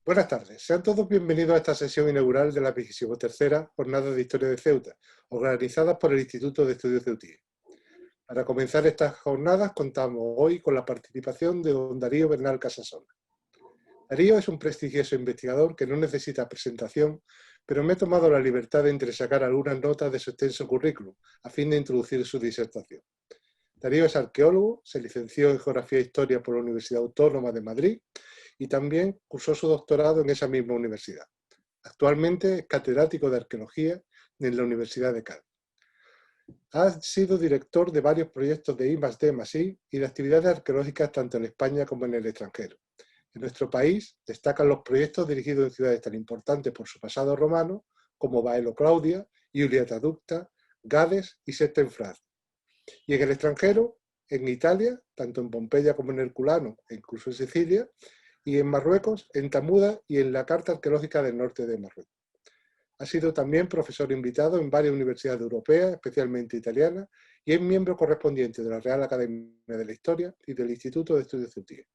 Buenas tardes, sean todos bienvenidos a esta sesión inaugural de la 23ª Jornada de Historia de Ceuta, organizadas por el Instituto de Estudios Ceutíes. Para comenzar estas jornadas contamos hoy con la participación de don Darío Bernal Casasola. Darío es un prestigioso investigador que no necesita presentación, pero me he tomado la libertad de entresacar algunas notas de su extenso currículum, a fin de introducir su disertación. Darío es arqueólogo, se licenció en Geografía e Historia por la Universidad Autónoma de Madrid y también cursó su doctorado en esa misma universidad. Actualmente es catedrático de Arqueología en la Universidad de Cádiz. Ha sido director de varios proyectos de I+D+I y de actividades arqueológicas tanto en España como en el extranjero. En nuestro país destacan los proyectos dirigidos en ciudades tan importantes por su pasado romano como Baelo Claudia, Iulia Traducta, Gades y Sextenfrate. Y en el extranjero, en Italia, tanto en Pompeya como en Herculano, e incluso en Sicilia, y en Marruecos, en Tamuda y en la Carta Arqueológica del Norte de Marruecos. Ha sido también profesor invitado en varias universidades europeas, especialmente italianas, y es miembro correspondiente de la Real Academia de la Historia y del Instituto de Estudios Ceutíes.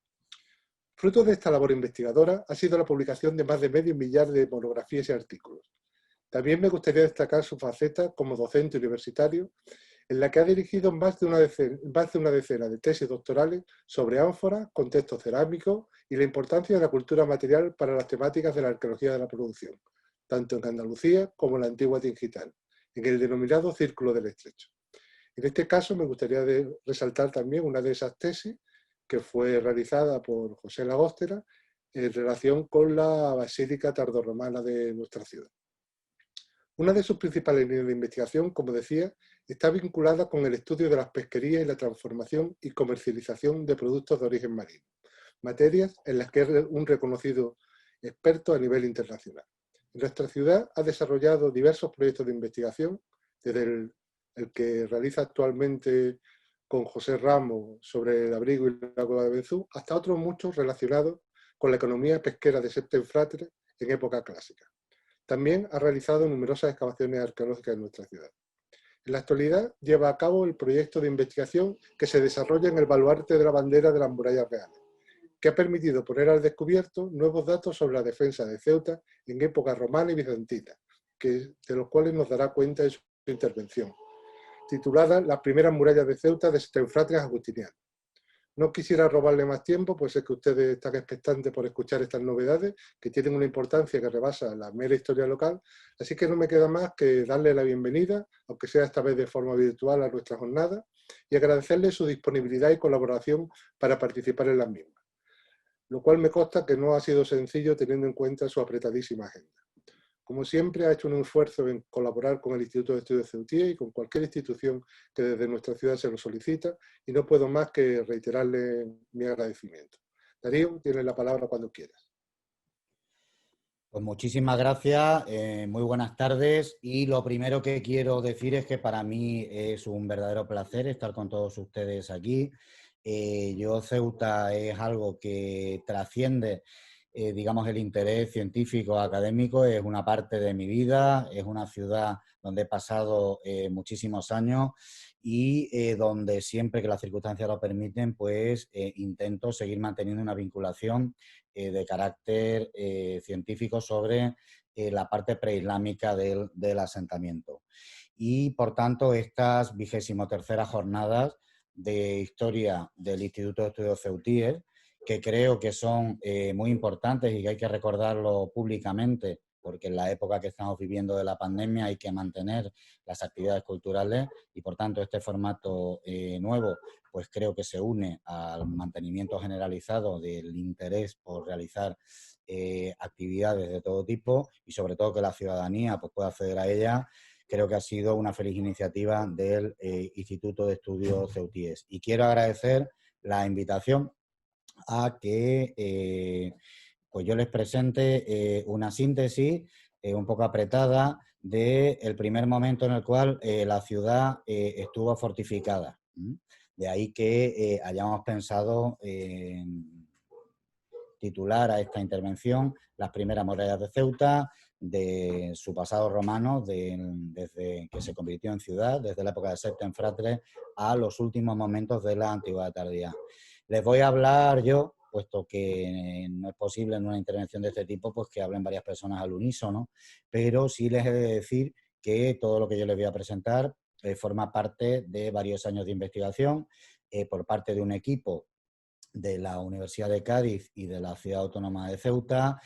Fruto de esta labor investigadora ha sido la publicación de más de medio millar de monografías y artículos. También me gustaría destacar su faceta como docente universitario, en la que ha dirigido más de una decena de tesis doctorales sobre ánforas, contextos cerámicos y la importancia de la cultura material para las temáticas de la arqueología de la producción, tanto en Andalucía como en la antigua Tingital, en el denominado Círculo del Estrecho. En este caso me gustaría resaltar también una de esas tesis que fue realizada por José Lagóstera en relación con la basílica tardorromana de nuestra ciudad. Una de sus principales líneas de investigación, como decía, está vinculada con el estudio de las pesquerías y la transformación y comercialización de productos de origen marino, materias en las que es un reconocido experto a nivel internacional. En nuestra ciudad ha desarrollado diversos proyectos de investigación, desde el que realiza actualmente con José Ramos sobre el abrigo y la cueva de Benzú, hasta otros muchos relacionados con la economía pesquera de Sextenfrate en época clásica. También ha realizado numerosas excavaciones arqueológicas en nuestra ciudad. En la actualidad lleva a cabo el proyecto de investigación que se desarrolla en el baluarte de la bandera de las murallas reales, que ha permitido poner al descubierto nuevos datos sobre la defensa de Ceuta en época romana y bizantina, de los cuales nos dará cuenta en su intervención, titulada Las primeras murallas de Ceuta de Sextenfrate a Justiniano. No quisiera robarle más tiempo, pues es que ustedes están expectantes por escuchar estas novedades, que tienen una importancia que rebasa la mera historia local, así que no me queda más que darle la bienvenida, aunque sea esta vez de forma virtual, a nuestra jornada, y agradecerle su disponibilidad y colaboración para participar en las mismas, lo cual me consta que no ha sido sencillo teniendo en cuenta su apretadísima agenda. Como siempre, ha hecho un esfuerzo en colaborar con el Instituto de Estudios Ceutíes y con cualquier institución que desde nuestra ciudad se lo solicita, y no puedo más que reiterarle mi agradecimiento. Darío, tienes la palabra cuando quieras. Pues muchísimas gracias, muy buenas tardes, y lo primero que quiero decir es que para mí es un verdadero placer estar con todos ustedes aquí. Ceuta es algo que trasciende digamos, el interés científico académico, es una parte de mi vida, es una ciudad donde he pasado muchísimos años y donde siempre que las circunstancias lo permiten, pues intento seguir manteniendo una vinculación de carácter científico sobre la parte preislámica del asentamiento. Y, por tanto, estas 23ª jornadas de historia del Instituto de Estudios Ceutíes, que creo que son muy importantes y que hay que recordarlo públicamente, porque en la época que estamos viviendo de la pandemia hay que mantener las actividades culturales y, por tanto, este formato nuevo pues creo que se une al mantenimiento generalizado del interés por realizar actividades de todo tipo y, sobre todo, que la ciudadanía pues, pueda acceder a ellas. Creo que ha sido una feliz iniciativa del Instituto de Estudios Ceutíes. Y quiero agradecer la invitación a que pues yo les presente una síntesis un poco apretada del primer momento en el cual la ciudad estuvo fortificada. De ahí que hayamos pensado titular a esta intervención Las primeras murallas de Ceuta, de su pasado romano, desde que se convirtió en ciudad, desde la época de Sextenfrate a los últimos momentos de la Antigüedad tardía. Les voy a hablar yo puesto que no es posible en una intervención de este tipo pues que hablen varias personas al unísono, pero sí les he de decir que todo lo que yo les voy a presentar forma parte de varios años de investigación por parte de un equipo de la Universidad de Cádiz y de la Ciudad Autónoma de Ceuta,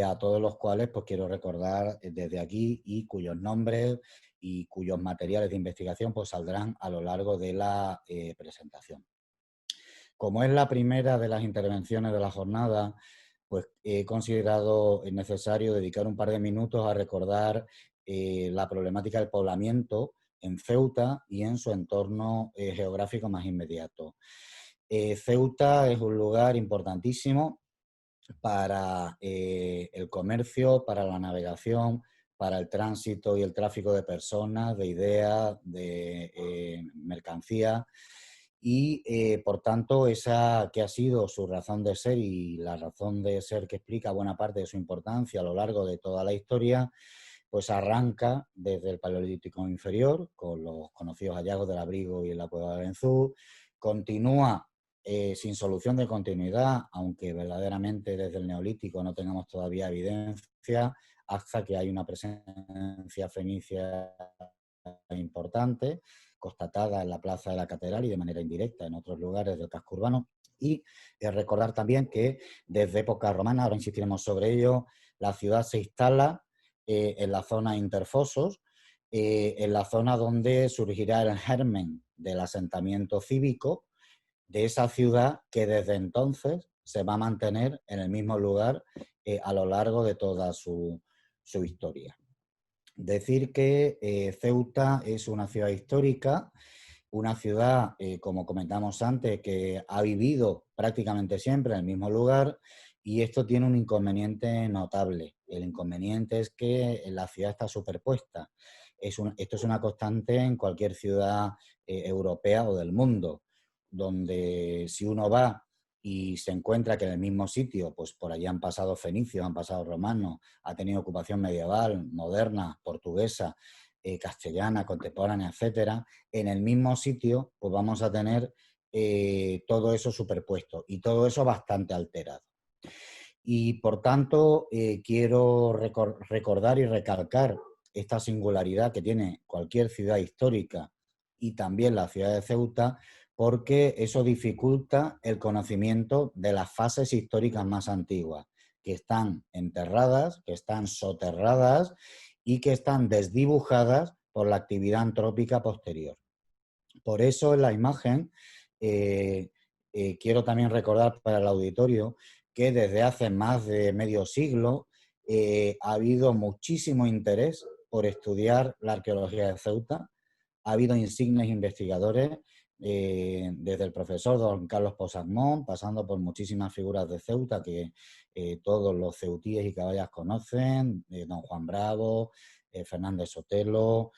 a todos los cuales pues quiero recordar desde aquí y cuyos nombres y cuyos materiales de investigación pues saldrán a lo largo de la presentación. Como es la primera de las intervenciones de la jornada, pues he considerado necesario dedicar un par de minutos a recordar la problemática del poblamiento en Ceuta y en su entorno geográfico más inmediato. Ceuta es un lugar importantísimo para el comercio, para la navegación, para el tránsito y el tráfico de personas, de ideas, de mercancías y, por tanto, esa que ha sido su razón de ser y la razón de ser que explica buena parte de su importancia a lo largo de toda la historia, pues arranca desde el Paleolítico inferior, con los conocidos hallazgos del Abrigo y la Cueva de Benzú, continúa sin solución de continuidad, aunque verdaderamente desde el Neolítico no tengamos todavía evidencia, hasta que hay una presencia fenicia importante, constatada en la Plaza de la Catedral y de manera indirecta en otros lugares del casco urbano. Y recordar también que desde época romana, ahora insistiremos sobre ello, la ciudad se instala en la zona interfosos, en la zona donde surgirá el germen del asentamiento cívico de esa ciudad que desde entonces se va a mantener en el mismo lugar a lo largo de toda su historia. Decir que Ceuta es una ciudad histórica, una ciudad, como comentamos antes, que ha vivido prácticamente siempre en el mismo lugar y esto tiene un inconveniente notable. El inconveniente es que la ciudad está superpuesta. Esto es una constante en cualquier ciudad europea o del mundo, donde si uno va y se encuentra que en el mismo sitio, pues por allí han pasado fenicios, han pasado romanos, ha tenido ocupación medieval, moderna, portuguesa, castellana, contemporánea, etcétera, en el mismo sitio, pues vamos a tener todo eso superpuesto y todo eso bastante alterado. Y por tanto, quiero recordar y recalcar esta singularidad que tiene cualquier ciudad histórica y también la ciudad de Ceuta, porque eso dificulta el conocimiento de las fases históricas más antiguas, que están enterradas, que están soterradas y que están desdibujadas por la actividad antrópica posterior. Por eso en la imagen quiero también recordar para el auditorio que desde hace más de medio siglo ha habido muchísimo interés por estudiar la arqueología de Ceuta. Ha habido insignes investigadores, desde el profesor don Carlos Posammón, pasando por muchísimas figuras de Ceuta que todos los ceutíes y caballas conocen, don Juan Bravo, Fernández Sotelo,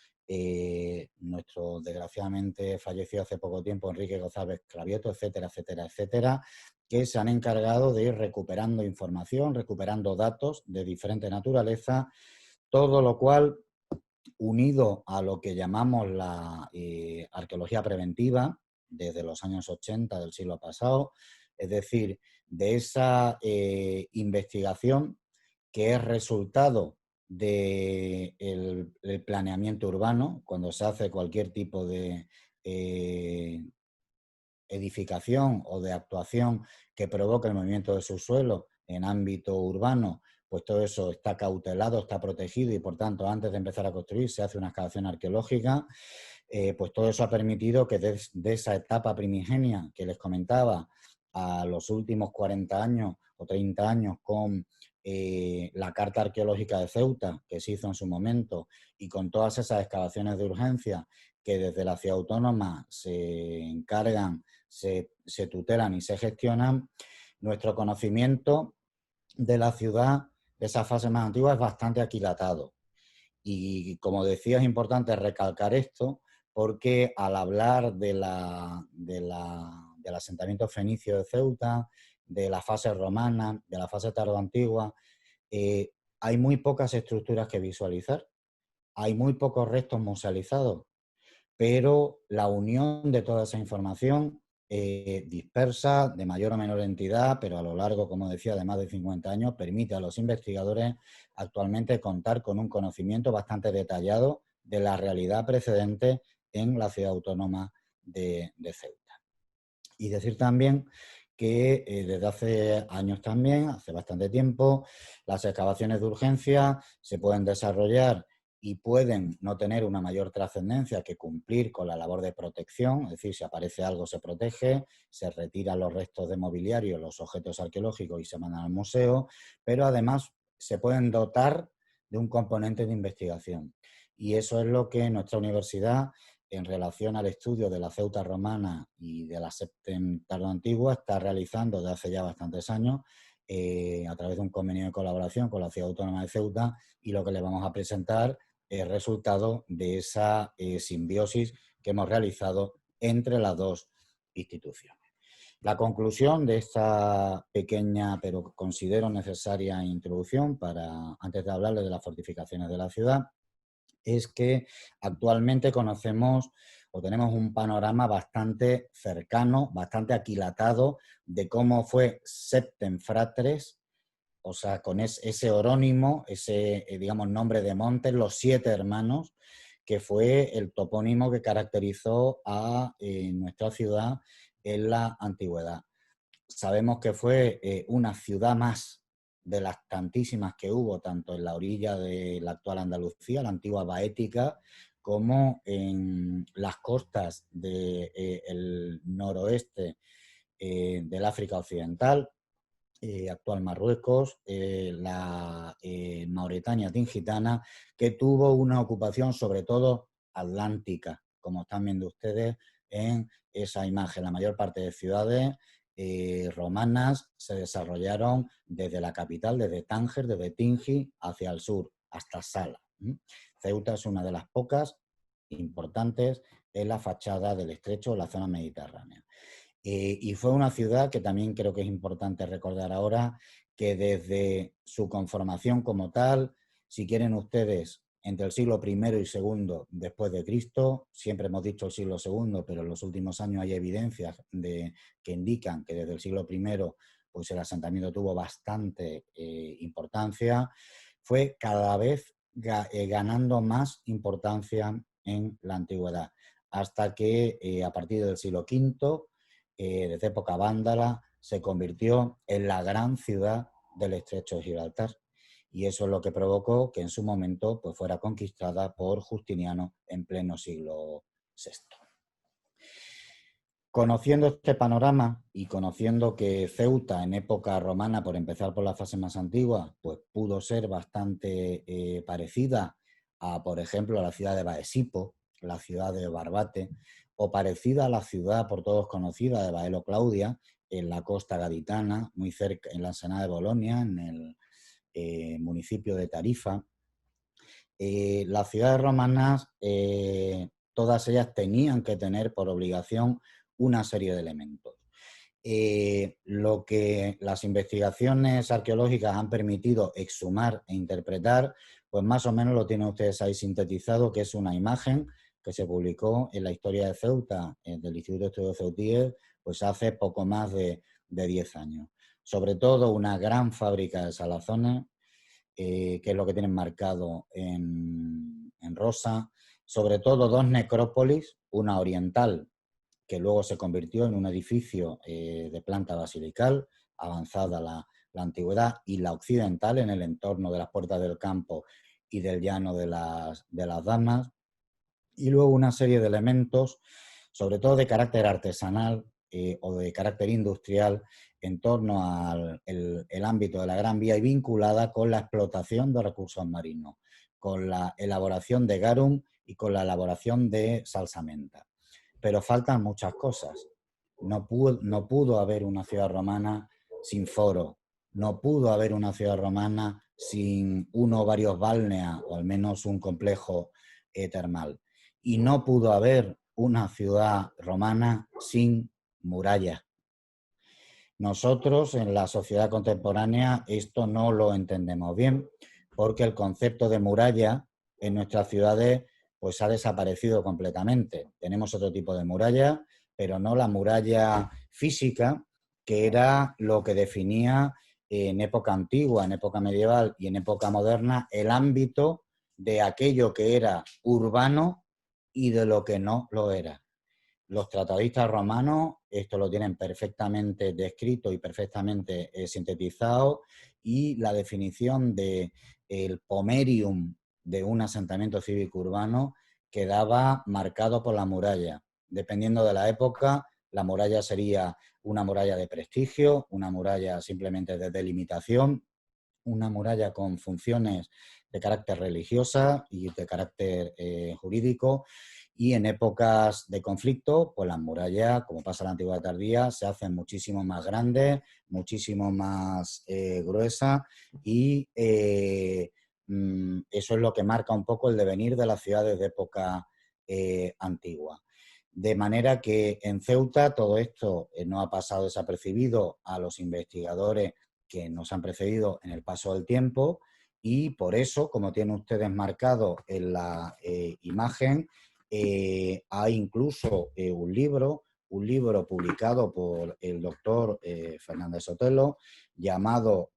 nuestro desgraciadamente fallecido hace poco tiempo Enrique González Cravieto, etcétera, etcétera, etcétera, que se han encargado de ir recuperando información, recuperando datos de diferente naturaleza, todo lo cual, unido a lo que llamamos la arqueología preventiva, desde los años 80 del siglo pasado, es decir, de esa investigación que es resultado del planeamiento urbano, cuando se hace cualquier tipo de edificación o de actuación que provoque el movimiento de subsuelo en ámbito urbano, pues todo eso está cautelado, está protegido y, por tanto, antes de empezar a construir se hace una excavación arqueológica. Pues todo eso ha permitido que de esa etapa primigenia que les comentaba a los últimos 40 años o 30 años con la Carta Arqueológica de Ceuta, que se hizo en su momento, y con todas esas excavaciones de urgencia que desde la ciudad autónoma se encargan, se tutelan y se gestionan, nuestro conocimiento de la ciudad, de esa fase más antigua, es bastante aquilatado. Y como decía, es importante recalcar esto porque al hablar del asentamiento fenicio de Ceuta, de la fase romana, de la fase tardoantigua, hay muy pocas estructuras que visualizar, hay muy pocos restos musealizados, pero la unión de toda esa información dispersa, de mayor o menor entidad, pero a lo largo, como decía, de más de 50 años, permite a los investigadores actualmente contar con un conocimiento bastante detallado de la realidad precedente en la ciudad autónoma de Ceuta. Y decir también que desde hace años también, hace bastante tiempo, las excavaciones de urgencia se pueden desarrollar y pueden no tener una mayor trascendencia que cumplir con la labor de protección, es decir, si aparece algo se protege, se retiran los restos de mobiliario, los objetos arqueológicos y se mandan al museo, pero además se pueden dotar de un componente de investigación. Y eso es lo que nuestra universidad, en relación al estudio de la Ceuta romana y de la Septem tardoantigua, está realizando desde hace ya bastantes años a través de un convenio de colaboración con la Ciudad Autónoma de Ceuta, y lo que le vamos a presentar es el resultado de esa simbiosis que hemos realizado entre las dos instituciones. La conclusión de esta pequeña, pero considero necesaria introducción antes de hablarles de las fortificaciones de la ciudad, es que actualmente conocemos o tenemos un panorama bastante cercano, bastante aquilatado de cómo fue Septem Fratres, o sea, con ese orónimo, ese, digamos, nombre de montes, los 7 hermanos, que fue el topónimo que caracterizó a nuestra ciudad en la antigüedad. Sabemos que fue una ciudad más de las tantísimas que hubo, tanto en la orilla de la actual Andalucía, la antigua Baética, como en las costas del noroeste del África Occidental, actual Marruecos, la Mauritania tingitana, que tuvo una ocupación sobre todo atlántica, como están viendo ustedes en esa imagen. La mayor parte de ciudades romanas se desarrollaron desde la capital, desde Tánger, desde Tingi, hacia el sur, hasta Sala. Ceuta es una de las pocas importantes en la fachada del estrecho de la zona mediterránea. Y fue una ciudad que también creo que es importante recordar ahora, que desde su conformación como tal, si quieren ustedes, entre el siglo I y II después de Cristo, siempre hemos dicho el siglo II, pero en los últimos años hay evidencias que indican que desde el siglo I pues el asentamiento tuvo bastante importancia, fue cada vez ganando más importancia en la antigüedad, hasta que a partir del siglo V, desde época vándala, se convirtió en la gran ciudad del estrecho de Gibraltar. Y eso es lo que provocó que en su momento pues, fuera conquistada por Justiniano en pleno siglo VI. Conociendo este panorama y conociendo que Ceuta en época romana, por empezar por la fase más antigua, pues pudo ser bastante parecida a, por ejemplo, a la ciudad de Baesipo, la ciudad de Barbate, o parecida a la ciudad por todos conocida de Baelo Claudia, en la costa gaditana, muy cerca, en la ensenada de Bolonia, en el municipio de Tarifa. Las ciudades romanas, todas ellas tenían que tener por obligación una serie de elementos. Lo que las investigaciones arqueológicas han permitido exhumar e interpretar, pues más o menos lo tienen ustedes ahí sintetizado, que es una imagen que se publicó en la Historia de Ceuta, del Instituto de Estudios Ceutíes, pues hace poco más de 10 años. Sobre todo una gran fábrica de salazones, que es lo que tienen marcado en rosa, sobre todo 2 necrópolis, una oriental, que luego se convirtió en un edificio de planta basilical, avanzada la antigüedad, y la occidental en el entorno de las Puertas del Campo y del Llano de las Damas, y luego una serie de elementos, sobre todo de carácter artesanal o de carácter industrial, en torno al el ámbito de la Gran Vía y vinculada con la explotación de recursos marinos, con la elaboración de garum y con la elaboración de salsamenta. Pero faltan muchas cosas. No pudo haber una ciudad romana sin foro, no pudo haber una ciudad romana sin uno o varios balneas, o al menos un complejo termal. Y no pudo haber una ciudad romana sin murallas. Nosotros en la sociedad contemporánea esto no lo entendemos bien, porque el concepto de muralla en nuestras ciudades pues ha desaparecido completamente. Tenemos otro tipo de muralla, pero no la muralla física, que era lo que definía en época antigua, en época medieval y en época moderna el ámbito de aquello que era urbano y de lo que no lo era. Los tratadistas romanos esto lo tienen perfectamente descrito y perfectamente sintetizado, y la definición del pomerium de un asentamiento cívico urbano quedaba marcado por la muralla. Dependiendo de la época, la muralla sería una muralla de prestigio, una muralla simplemente de delimitación, una muralla con funciones de carácter religiosa y de carácter jurídico, y en épocas de conflicto, pues las murallas, como pasa en la antigüedad tardía, se hacen muchísimo más grandes, muchísimo más gruesas, y eso es lo que marca un poco el devenir de las ciudades de época antigua. De manera que en Ceuta todo esto no ha pasado desapercibido a los investigadores que nos han precedido en el paso del tiempo, y por eso, como tienen ustedes marcado en la imagen, hay incluso un libro publicado por el doctor Fernández Sotelo, llamado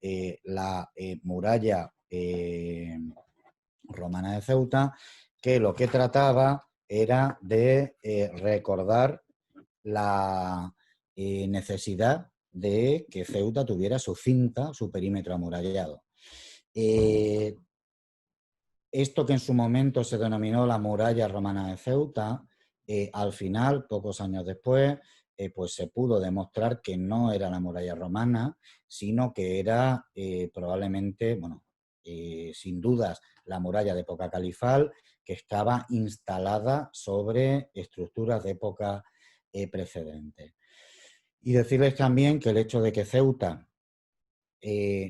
La muralla romana de Ceuta, que lo que trataba era de recordar la necesidad de que Ceuta tuviera su cinta, su perímetro amurallado. Esto que en su momento se denominó la muralla romana de Ceuta, al final, pocos años después, pues se pudo demostrar que no era la muralla romana, sino que era probablemente, bueno, sin dudas, la muralla de época califal, que estaba instalada sobre estructuras de época precedente. Y decirles también que el hecho de que Ceuta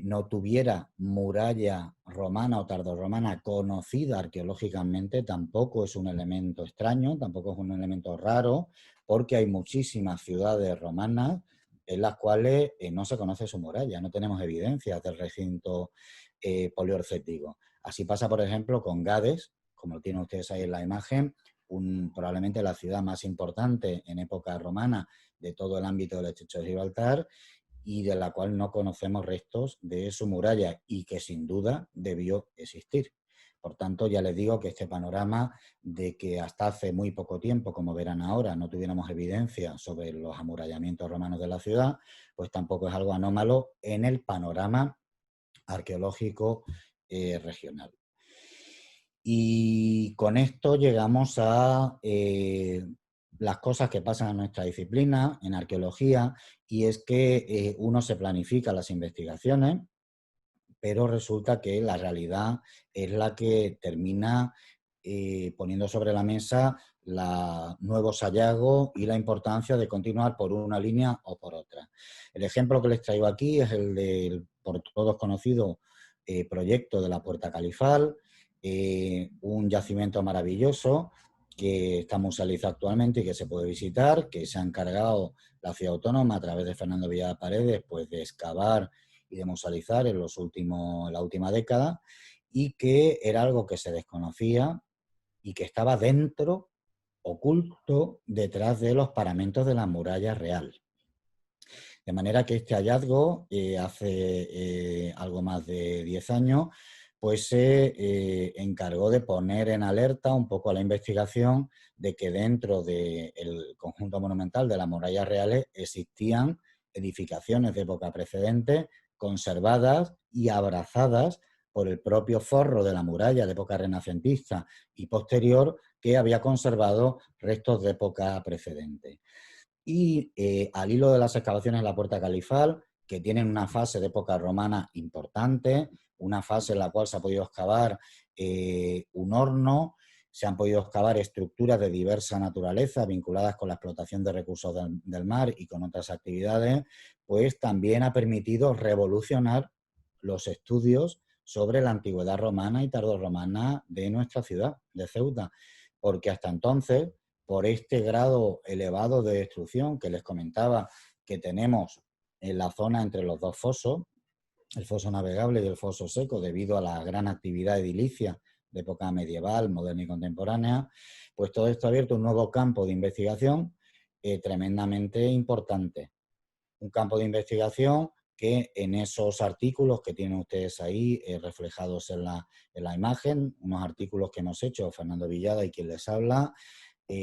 no tuviera muralla romana o tardorromana conocida arqueológicamente tampoco es un elemento extraño, tampoco es un elemento raro, porque hay muchísimas ciudades romanas en las cuales no se conoce su muralla, no tenemos evidencias del recinto poliorcético. Así pasa, por ejemplo, con Gades, como lo tienen ustedes ahí en la imagen, probablemente la ciudad más importante en época romana de todo el ámbito del estrecho de Gibraltar, y de la cual no conocemos restos de su muralla, y que sin duda debió existir. Por tanto, ya les digo que este panorama de que hasta hace muy poco tiempo, como verán ahora, no tuviéramos evidencia sobre los amurallamientos romanos de la ciudad, pues tampoco es algo anómalo en el panorama arqueológico regional. Y con esto llegamos a las cosas que pasan en nuestra disciplina, en arqueología, y es que uno se planifica las investigaciones, pero resulta que la realidad es la que termina poniendo sobre la mesa los nuevos hallazgos y la importancia de continuar por una línea o por otra. El ejemplo que les traigo aquí es el del por todos conocido proyecto de la Puerta Califal, un yacimiento maravilloso que está musealizado actualmente y que se puede visitar, que se ha encargado la Ciudad Autónoma a través de Fernando Villada Paredes, pues de excavar y de musealizar en la última década, y que era algo que se desconocía y que estaba dentro, oculto, detrás de los paramentos de la muralla real. De manera que este hallazgo, hace algo más de 10 años, pues se encargó de poner en alerta un poco a la investigación de que dentro del conjunto monumental de las murallas reales existían edificaciones de época precedente conservadas y abrazadas por el propio forro de la muralla de época renacentista y posterior, que había conservado restos de época precedente. Y al hilo de las excavaciones en la Puerta Califal, que tienen una fase de época romana importante, una fase en la cual se ha podido excavar un horno, se han podido excavar estructuras de diversa naturaleza vinculadas con la explotación de recursos del mar y con otras actividades, pues también ha permitido revolucionar los estudios sobre la antigüedad romana y tardorromana de nuestra ciudad, de Ceuta, porque hasta entonces, por este grado elevado de destrucción que les comentaba que tenemos en la zona entre los dos fosos, el foso navegable y el foso seco, debido a la gran actividad edilicia de época medieval, moderna y contemporánea, pues todo esto ha abierto un nuevo campo de investigación tremendamente importante. Un campo de investigación que en esos artículos que tienen ustedes ahí reflejados en la imagen, unos artículos que hemos hecho Fernando Villada y quien les habla,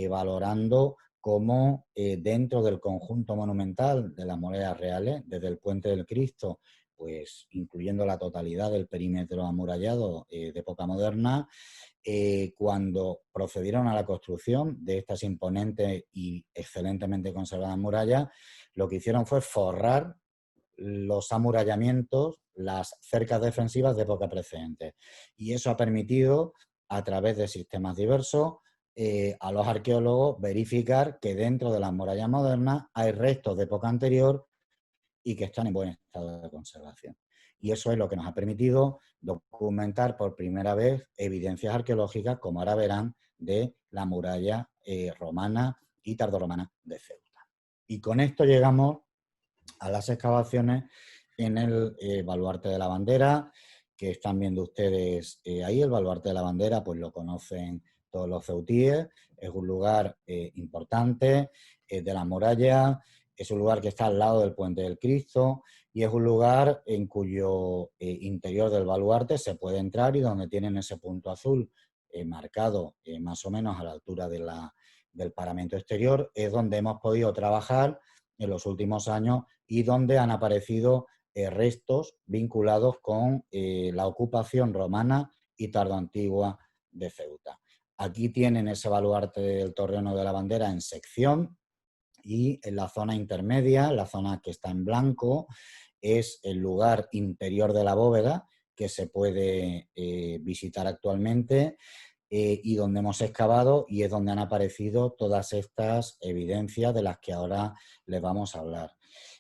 valorando cómo dentro del conjunto monumental de las murallas reales, desde el Puente del Cristo, pues incluyendo la totalidad del perímetro amurallado de época moderna, cuando procedieron a la construcción de estas imponentes y excelentemente conservadas murallas, lo que hicieron fue forrar los amurallamientos, las cercas defensivas de época precedente. Y eso ha permitido, a través de sistemas diversos, a los arqueólogos verificar que dentro de las murallas modernas hay restos de época anterior y que están en buen estado de conservación. Y eso es lo que nos ha permitido documentar por primera vez evidencias arqueológicas, como ahora verán, de la muralla romana y tardorromana de Ceuta. Y con esto llegamos a las excavaciones en el baluarte de la bandera, que están viendo ustedes ahí. El baluarte de la bandera, pues lo conocen todos los ceutíes, es un lugar importante de la muralla, es un lugar que está al lado del Puente del Cristo y es un lugar en cuyo interior del baluarte se puede entrar y donde tienen ese punto azul marcado más o menos a la altura del paramento exterior, es donde hemos podido trabajar en los últimos años y donde han aparecido restos vinculados con la ocupación romana y tardoantigua de Ceuta. Aquí tienen ese baluarte del Torreón de la Bandera en sección y en la zona intermedia, la zona que está en blanco, es el lugar interior de la bóveda que se puede visitar actualmente y donde hemos excavado y es donde han aparecido todas estas evidencias de las que ahora les vamos a hablar.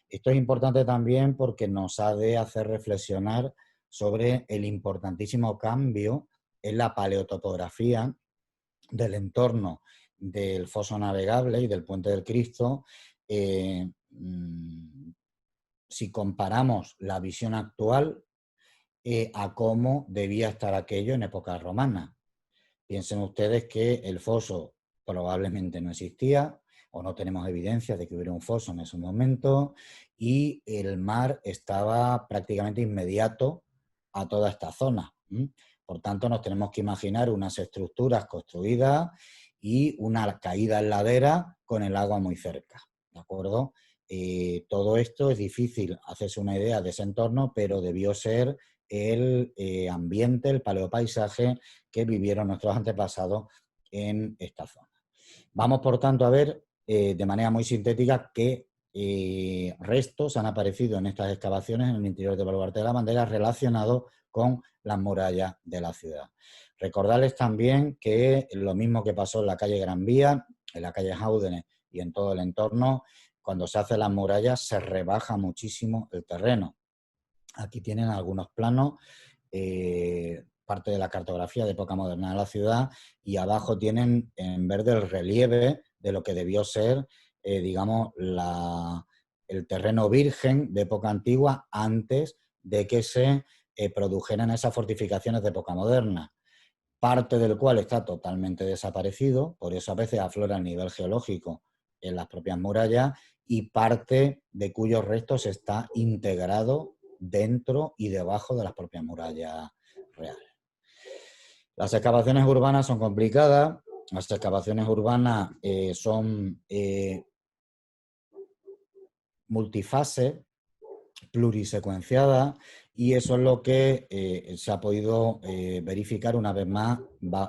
Esto es importante también porque nos ha de hacer reflexionar sobre el importantísimo cambio en la paleotopografía del entorno del foso navegable y del Puente del Cristo. Si comparamos la visión actual a cómo debía estar aquello en época romana. Piensen ustedes que el foso probablemente no existía o no tenemos evidencia de que hubiera un foso en ese momento y el mar estaba prácticamente inmediato a toda esta zona. Por tanto, nos tenemos que imaginar unas estructuras construidas y una caída en ladera con el agua muy cerca, ¿de acuerdo? Todo esto es difícil hacerse una idea de ese entorno, pero debió ser el ambiente, el paleopaisaje que vivieron nuestros antepasados en esta zona. Vamos, por tanto, a ver de manera muy sintética qué restos han aparecido en estas excavaciones en el interior del baluarte de la bandera relacionados con las murallas de la ciudad. Recordarles también que lo mismo que pasó en la calle Gran Vía, en la calle Jáudenes y en todo el entorno, cuando se hacen las murallas se rebaja muchísimo el terreno. Aquí tienen algunos planos, parte de la cartografía de época moderna de la ciudad, y abajo tienen en verde el relieve de lo que debió ser, digamos, el terreno virgen de época antigua antes de que se produjeran esas fortificaciones de época moderna, parte del cual está totalmente desaparecido, por eso a veces aflora el nivel geológico en las propias murallas, y parte de cuyos restos está integrado dentro y debajo de las propias murallas reales. Las excavaciones urbanas son complicadas, las excavaciones urbanas son multifase, plurisecuenciada, y eso es lo que se ha podido verificar una vez más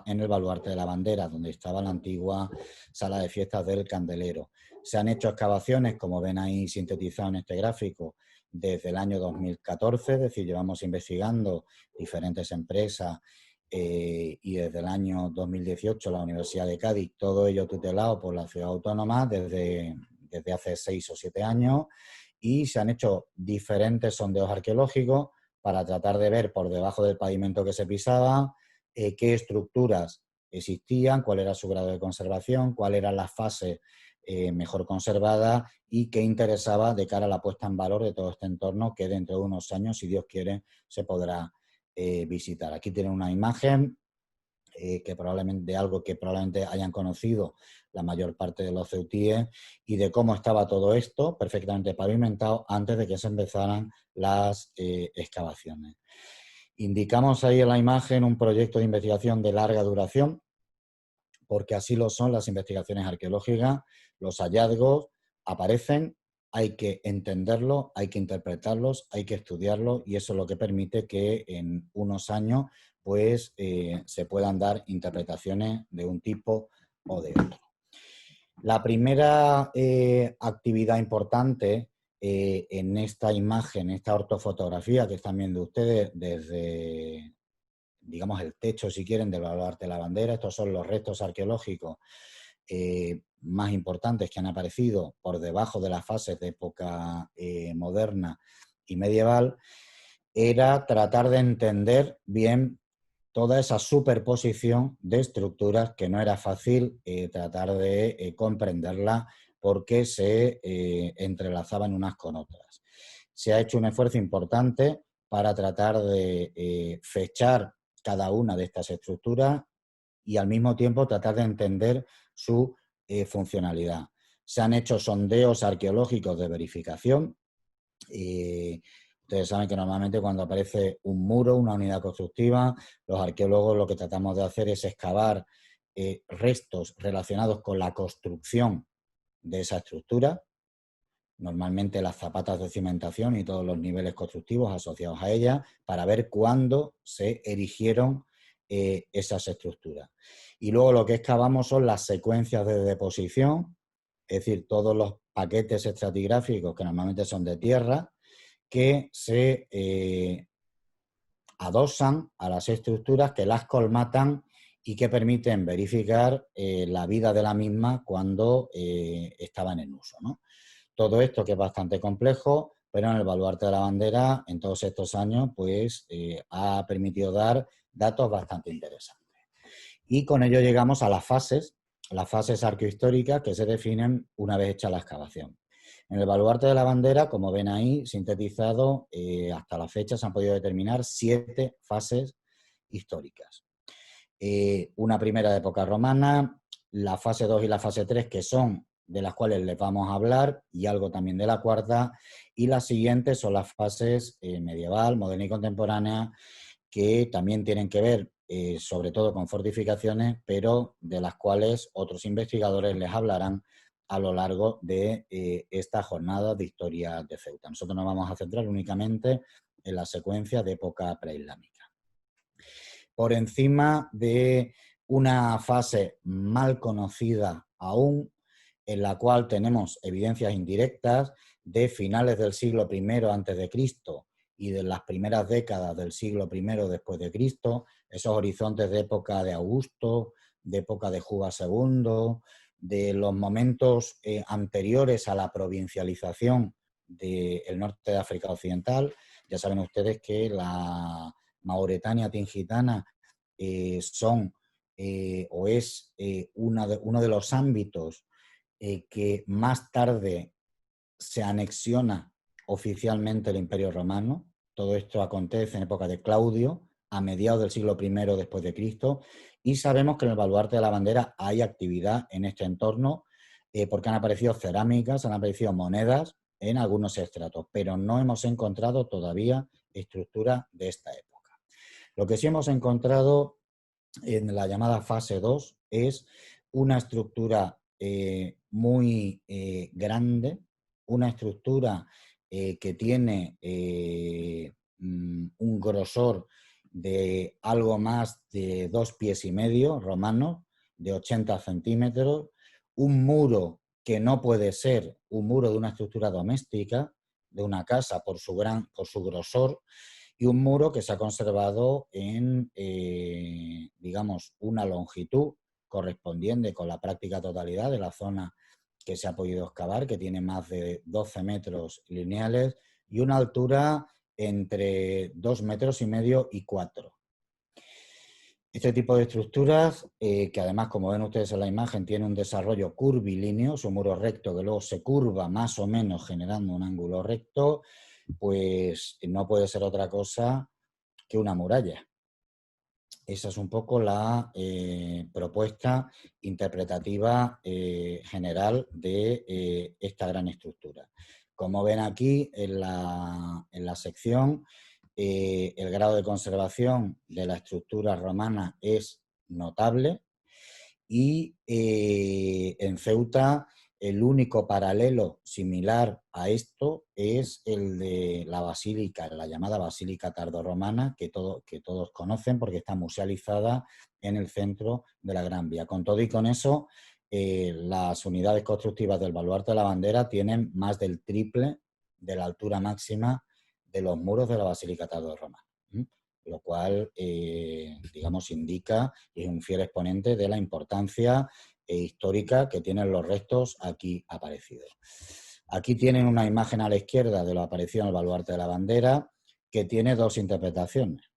en el baluarte de la bandera, donde estaba la antigua sala de fiestas del Candelero. Se han hecho excavaciones, como ven ahí sintetizado en este gráfico, desde el año 2014, es decir, llevamos investigando diferentes empresas y desde el año 2018 la Universidad de Cádiz, todo ello tutelado por la ciudad autónoma desde hace 6 o 7 años, y se han hecho diferentes sondeos arqueológicos para tratar de ver por debajo del pavimento que se pisaba qué estructuras existían, cuál era su grado de conservación, cuál era la fase mejor conservada y qué interesaba de cara a la puesta en valor de todo este entorno que dentro de unos años, si Dios quiere, se podrá visitar. Aquí tienen una imagen de algo que probablemente hayan conocido la mayor parte de los ceutíes, y de cómo estaba todo esto perfectamente pavimentado antes de que se empezaran las excavaciones. Indicamos ahí en la imagen un proyecto de investigación de larga duración, porque así lo son las investigaciones arqueológicas. Los hallazgos aparecen, hay que entenderlos, hay que interpretarlos, hay que estudiarlos, y eso es lo que permite que en unos años pues, se puedan dar interpretaciones de un tipo o de otro. La primera actividad importante en esta imagen, esta ortofotografía que están viendo ustedes desde, digamos, el techo, si quieren, del baluarte de la bandera. Estos son los restos arqueológicos más importantes que han aparecido por debajo de las fases de época moderna y medieval. Era tratar de entender bien toda esa superposición de estructuras, que no era fácil tratar de comprenderla, porque se entrelazaban unas con otras. Se ha hecho un esfuerzo importante para tratar de fechar cada una de estas estructuras y al mismo tiempo tratar de entender su funcionalidad. Se han hecho sondeos arqueológicos de verificación. Ustedes saben que normalmente cuando aparece un muro, una unidad constructiva, los arqueólogos lo que tratamos de hacer es excavar restos relacionados con la construcción de esa estructura, normalmente las zapatas de cimentación y todos los niveles constructivos asociados a ella, para ver cuándo se erigieron esas estructuras. Y luego lo que excavamos son las secuencias de deposición, es decir, todos los paquetes estratigráficos que normalmente son de tierra, que se adosan a las estructuras, que las colmatan y que permiten verificar la vida de la misma cuando estaban en uso, ¿no? Todo esto, que es bastante complejo, pero en el baluarte de la bandera, en todos estos años, pues ha permitido dar datos bastante interesantes. Y con ello llegamos a las fases arqueohistóricas que se definen una vez hecha la excavación. En el baluarte de la bandera, como ven ahí, sintetizado, hasta la fecha se han podido determinar 7 fases históricas. Una primera de época romana, la fase 2 y la fase 3, que son de las cuales les vamos a hablar, y algo también de la cuarta, y las siguientes son las fases medieval, moderna y contemporánea, que también tienen que ver sobre todo con fortificaciones, pero de las cuales otros investigadores les hablarán a lo largo de esta jornada de historia de Ceuta. Nosotros nos vamos a centrar únicamente en la secuencia de época preislámica. Por encima de una fase mal conocida aún, en la cual tenemos evidencias indirectas de finales del siglo I a.C. y de las primeras décadas del siglo I después de Cristo, esos horizontes de época de Augusto, de época de Juba II, de los momentos anteriores a la provincialización del norte de África Occidental. Ya saben ustedes que la Mauretania tingitana es uno de los ámbitos que más tarde se anexiona oficialmente el Imperio Romano. Todo esto acontece en época de Claudio, a mediados del siglo I después de Cristo, y sabemos que en el baluarte de la bandera hay actividad en este entorno, porque han aparecido cerámicas, han aparecido monedas en algunos estratos, pero no hemos encontrado todavía estructuras de esta época. Lo que sí hemos encontrado en la llamada fase 2 es una estructura muy grande, una estructura que tiene un grosor de algo más de 2,5 pies romanos, de 80 centímetros, un muro que no puede ser un muro de una estructura doméstica, de una casa por su grosor, y un muro que se ha conservado en, digamos, una longitud correspondiente con la práctica totalidad de la zona que se ha podido excavar, que tiene más de 12 metros lineales, y una altura entre 2,5 metros y 4. Este tipo de estructuras, que además, como ven ustedes en la imagen, tiene un desarrollo curvilíneo, es un muro recto que luego se curva más o menos generando un ángulo recto, pues no puede ser otra cosa que una muralla. Esa es un poco la propuesta interpretativa general de esta gran estructura. Como ven aquí en la sección, el grado de conservación de la estructura romana es notable y en Ceuta el único paralelo similar a esto es el de la basílica, la llamada Basílica Tardorromana, que todos conocen porque está musealizada en el centro de la Gran Vía. Con todo y con eso, las unidades constructivas del baluarte de la bandera tienen más del triple de la altura máxima de los muros de la Basílica Tardorromana, lo cual, digamos, indica y es un fiel exponente de la importancia histórica que tienen los restos aquí aparecidos. Aquí tienen una imagen a la izquierda de lo aparecido en el baluarte de la bandera, que tiene dos interpretaciones.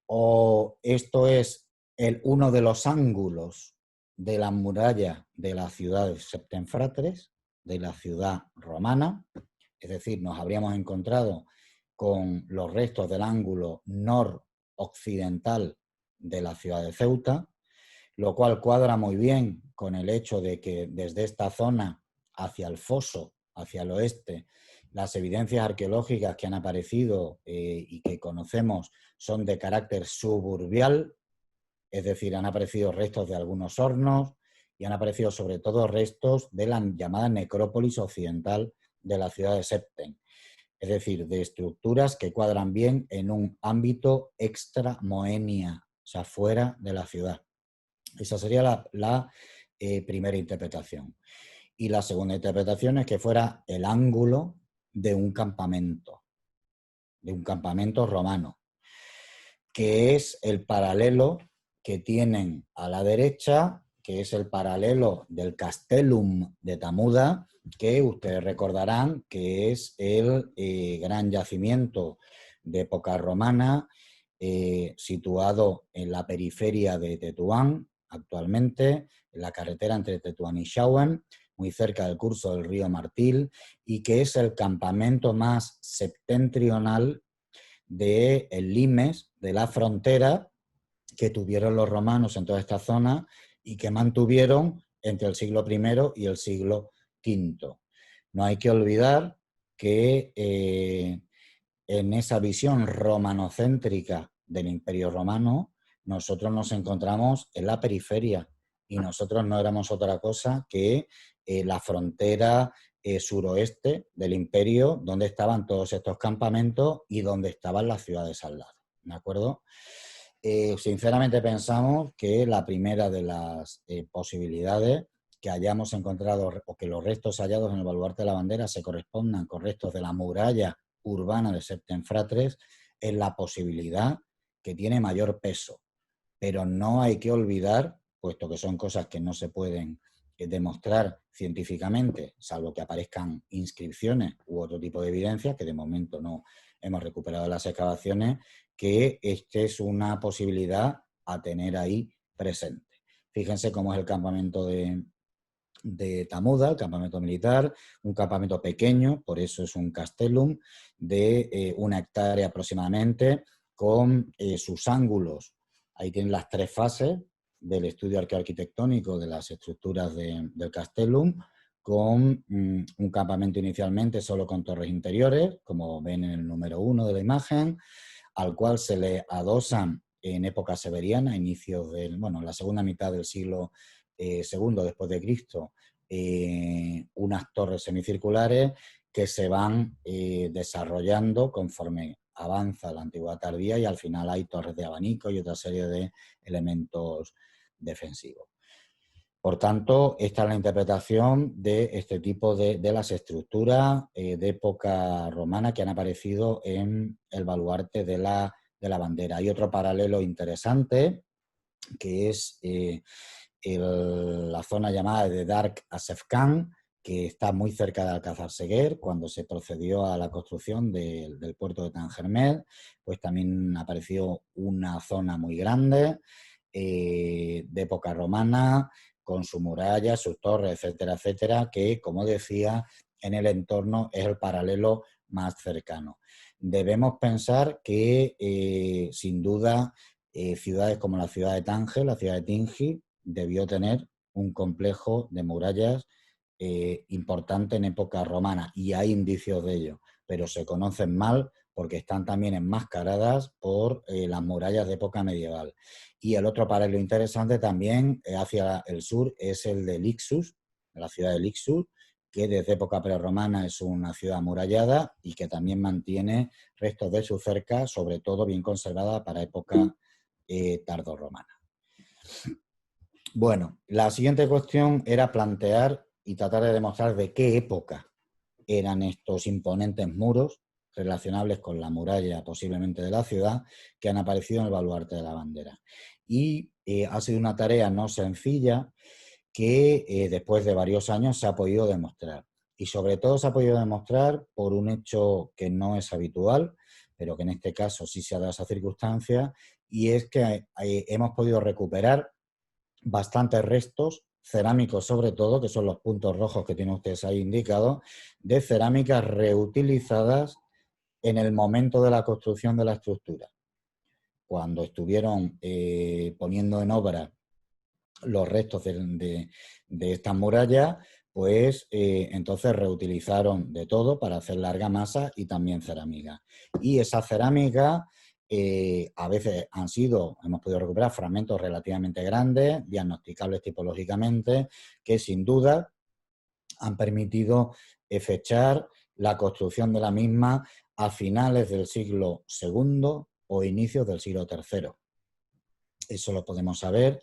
O esto es uno de los ángulos de la muralla de la ciudad de Septemfratres, de la ciudad romana, es decir, nos habríamos encontrado con los restos del ángulo noroccidental de la ciudad de Ceuta, lo cual cuadra muy bien con el hecho de que desde esta zona hacia el foso, hacia el oeste, las evidencias arqueológicas que han aparecido y que conocemos son de carácter suburbial, es decir, han aparecido restos de algunos hornos y han aparecido sobre todo restos de la llamada necrópolis occidental de la ciudad de Septem. Es decir, de estructuras que cuadran bien en un ámbito extra Moenia, o sea, fuera de la ciudad. Esa sería la primera interpretación. Y la segunda interpretación es que fuera el ángulo de un campamento romano, que es el paralelo que tienen a la derecha, que es el paralelo del Castellum de Tamuda, que ustedes recordarán que es el gran yacimiento de época romana situado en la periferia de Tetuán, actualmente, en la carretera entre Tetuán y Xauen, muy cerca del curso del río Martil, y que es el campamento más septentrional del limes, de la frontera que tuvieron los romanos en toda esta zona y que mantuvieron entre el siglo I y el siglo V. No hay que olvidar que en esa visión romanocéntrica del Imperio Romano, nosotros nos encontramos en la periferia y nosotros no éramos otra cosa que la frontera suroeste del imperio, donde estaban todos estos campamentos y donde estaban las ciudades al lado, ¿de acuerdo? Sinceramente pensamos que la primera de las posibilidades que hayamos encontrado o que los restos hallados en el baluarte de la bandera se correspondan con restos de la muralla urbana de Septemfratres es la posibilidad que tiene mayor peso. Pero no hay que olvidar, puesto que son cosas que no se pueden demostrar científicamente, salvo que aparezcan inscripciones u otro tipo de evidencia, que de momento no hemos recuperado las excavaciones, que esta es una posibilidad a tener ahí presente. Fíjense cómo es el campamento de Tamuda, el campamento militar, un campamento pequeño, por eso es un castellum, de 1 hectárea aproximadamente, con sus ángulos. Ahí tienen las 3 fases del estudio arqueoarquitectónico de las estructuras del castellum, con un campamento inicialmente solo con torres interiores, como ven en el número 1 de la imagen, al cual se le adosan en época severiana, inicios la segunda mitad del siglo II después de Cristo, unas torres semicirculares que se van desarrollando conforme avanza la antigüedad tardía y al final hay torres de abanico y otra serie de elementos defensivos. Por tanto, esta es la interpretación de este tipo de las estructuras de época romana que han aparecido en el baluarte de la bandera. Hay otro paralelo interesante que es la zona llamada de Dark Asefkan, que está muy cerca de Alcázar Seguer, cuando se procedió a la construcción del puerto de Tangermet, pues también apareció una zona muy grande de época romana, con su muralla, sus torres, etcétera, etcétera, que, como decía, en el entorno es el paralelo más cercano. Debemos pensar que, sin duda, ciudades como la ciudad de Tánger, la ciudad de Tingi, debió tener un complejo de murallas importante en época romana, y hay indicios de ello, pero se conocen mal porque están también enmascaradas por las murallas de época medieval. Y el otro paralelo interesante también hacia el sur es el de Lixus, la ciudad de Lixus, que desde época prerromana es una ciudad amurallada y que también mantiene restos de su cerca, sobre todo bien conservada para época tardorromana. Bueno, la siguiente cuestión era plantear y tratar de demostrar de qué época eran estos imponentes muros relacionables con la muralla posiblemente de la ciudad que han aparecido en el baluarte de la bandera. Y ha sido una tarea no sencilla que después de varios años se ha podido demostrar. Y sobre todo se ha podido demostrar por un hecho que no es habitual, pero que en este caso sí se ha dado esa circunstancia, y es que hemos podido recuperar bastantes restos cerámicos, sobre todo, que son los puntos rojos que tienen ustedes ahí indicados, de cerámicas reutilizadas en el momento de la construcción de la estructura. Cuando estuvieron poniendo en obra los restos de estas murallas, pues entonces reutilizaron de todo para hacer larga masa y también cerámica. Y esa cerámica a veces hemos podido recuperar fragmentos relativamente grandes, diagnosticables tipológicamente, que sin duda han permitido fechar la construcción de la misma a finales del siglo II o inicios del siglo III. Eso lo podemos saber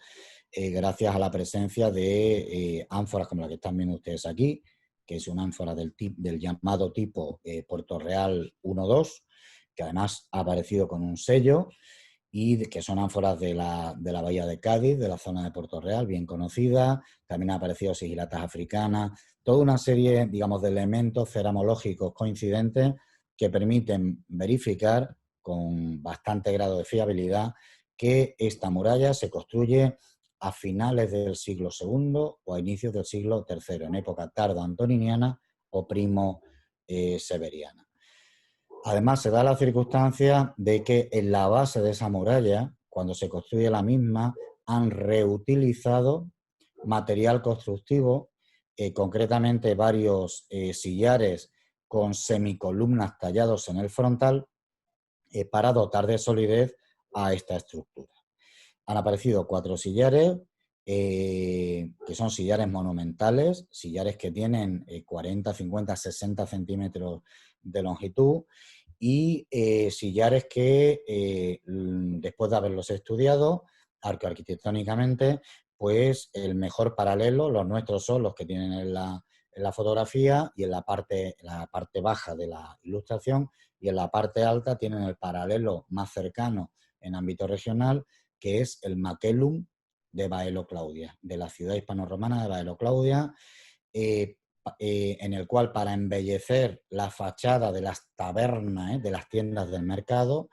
gracias a la presencia de ánforas como la que están viendo ustedes aquí, que es una ánfora del llamado tipo Puerto Real 1-2, que además ha aparecido con un sello, y que son ánforas de la bahía de Cádiz, de la zona de Puerto Real, bien conocida. También han aparecido sigilatas africanas, toda una serie, digamos, de elementos ceramológicos coincidentes que permiten verificar con bastante grado de fiabilidad que esta muralla se construye a finales del siglo II o a inicios del siglo III, en época tardo-antoniniana o primo-severiana. Además, se da la circunstancia de que en la base de esa muralla, cuando se construye la misma, han reutilizado material constructivo, concretamente varios sillares con semicolumnas tallados en el frontal, para dotar de solidez a esta estructura. Han aparecido 4 sillares, que son sillares monumentales, sillares que tienen 40, 50, 60 centímetros de longitud, y sillares que, después de haberlos estudiado arquitectónicamente, pues el mejor paralelo, los nuestros son los que tienen en la fotografía y en la parte baja de la ilustración, y en la parte alta tienen el paralelo más cercano en ámbito regional, que es el Maquelum de Baelo Claudia, de la ciudad hispano-romana de Baelo Claudia, en el cual, para embellecer la fachada de las tabernas, de las tiendas del mercado,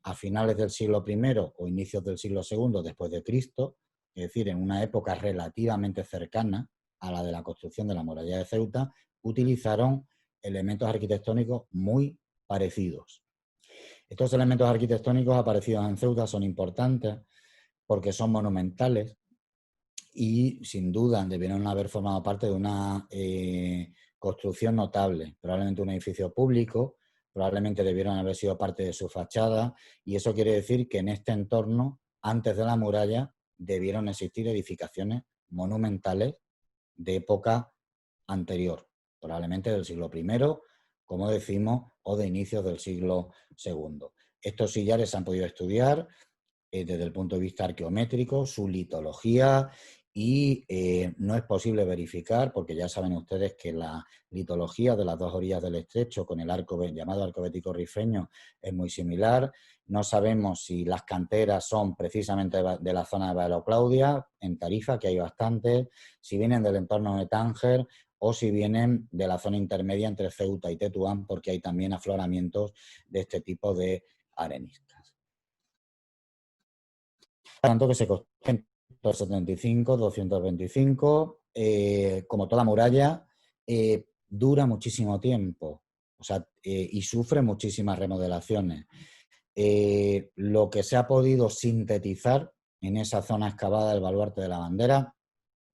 a finales del siglo I o inicios del siglo II después de Cristo, es decir, en una época relativamente cercana a la de la construcción de la muralla de Ceuta, utilizaron elementos arquitectónicos muy parecidos. Estos elementos arquitectónicos aparecidos en Ceuta son importantes porque son monumentales y sin duda debieron haber formado parte de una construcción notable, probablemente un edificio público, probablemente debieron haber sido parte de su fachada, y eso quiere decir que en este entorno, antes de la muralla, debieron existir edificaciones monumentales de época anterior, probablemente del siglo I, como decimos, o de inicios del siglo II. Estos sillares se han podido estudiar desde el punto de vista arqueométrico, su litología, y no es posible verificar, porque ya saben ustedes que la litología de las dos orillas del estrecho con el arco llamado arco bético rifeño es muy similar. No sabemos si las canteras son precisamente de la zona de Baelo Claudia, en Tarifa, que hay bastantes, si vienen del entorno de Tánger o si vienen de la zona intermedia entre Ceuta y Tetuán, porque hay también afloramientos de este tipo de areniscas. Tanto que se construyen 275, 225, como toda muralla, dura muchísimo tiempo, o sea, y sufre muchísimas remodelaciones. Lo que se ha podido sintetizar en esa zona excavada del baluarte de la bandera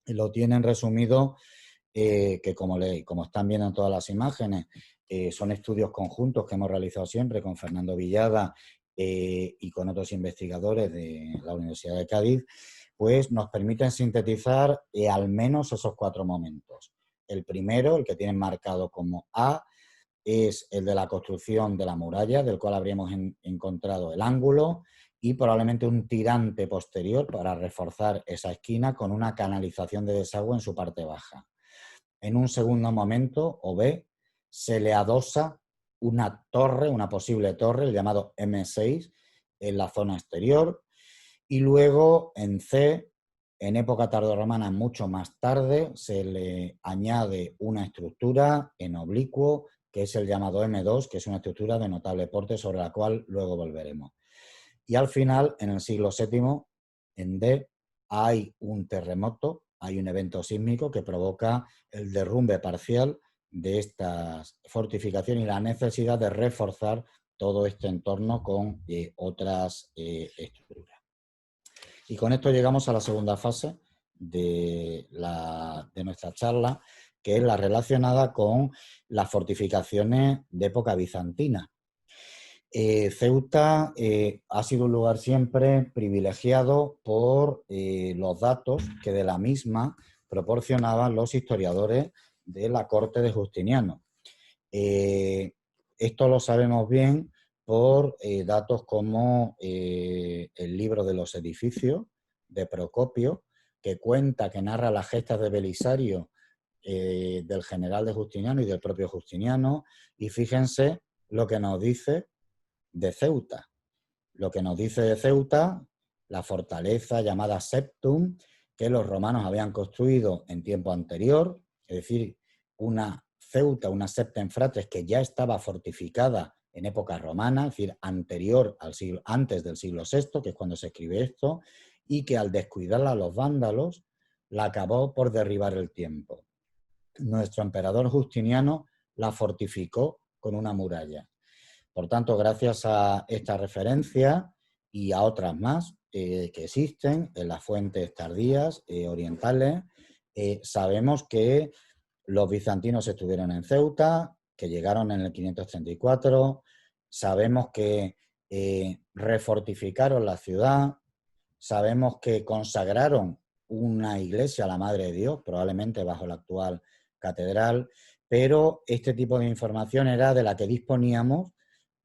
lo tienen resumido, que como están viendo en todas las imágenes, son estudios conjuntos que hemos realizado siempre con Fernando Villada y con otros investigadores de la Universidad de Cádiz, pues nos permiten sintetizar al menos esos 4 momentos. El primero, el que tienen marcado como A, es el de la construcción de la muralla, del cual habríamos encontrado el ángulo y probablemente un tirante posterior para reforzar esa esquina con una canalización de desagüe en su parte baja. En un segundo momento, o B, se le adosa una torre, una posible torre, el llamado M6, en la zona exterior. Y luego, en C, en época tardorromana, mucho más tarde, se le añade una estructura en oblicuo, que es el llamado M2, que es una estructura de notable porte sobre la cual luego volveremos. Y al final, en el siglo VII, en D, hay un terremoto, hay un evento sísmico que provoca el derrumbe parcial de estas fortificaciones y la necesidad de reforzar todo este entorno con otras estructuras. Y con esto llegamos a la segunda fase de nuestra charla, que es la relacionada con las fortificaciones de época bizantina. Ceuta ha sido un lugar siempre privilegiado por los datos que de la misma proporcionaban los historiadores de la corte de Justiniano. Esto lo sabemos bien por datos como el libro de los edificios de Procopio, que cuenta, que narra las gestas de Belisario del general de Justiniano y del propio Justiniano, y fíjense lo que nos dice de Ceuta. Lo que nos dice de Ceuta, la fortaleza llamada Septum, que los romanos habían construido en tiempo anterior, es decir, una Ceuta, una Septem Fratres, que ya estaba fortificada en época romana, es decir, anterior al siglo, antes del siglo VI, que es cuando se escribe esto, y que al descuidarla a los vándalos, la acabó por derribar el tiempo. Nuestro emperador Justiniano la fortificó con una muralla. Por tanto, gracias a esta referencia y a otras más que existen en las fuentes tardías orientales, sabemos que los bizantinos estuvieron en Ceuta, que llegaron en el 534, sabemos que refortificaron la ciudad, sabemos que consagraron una iglesia a la Madre de Dios, probablemente bajo la actual catedral, pero este tipo de información era de la que disponíamos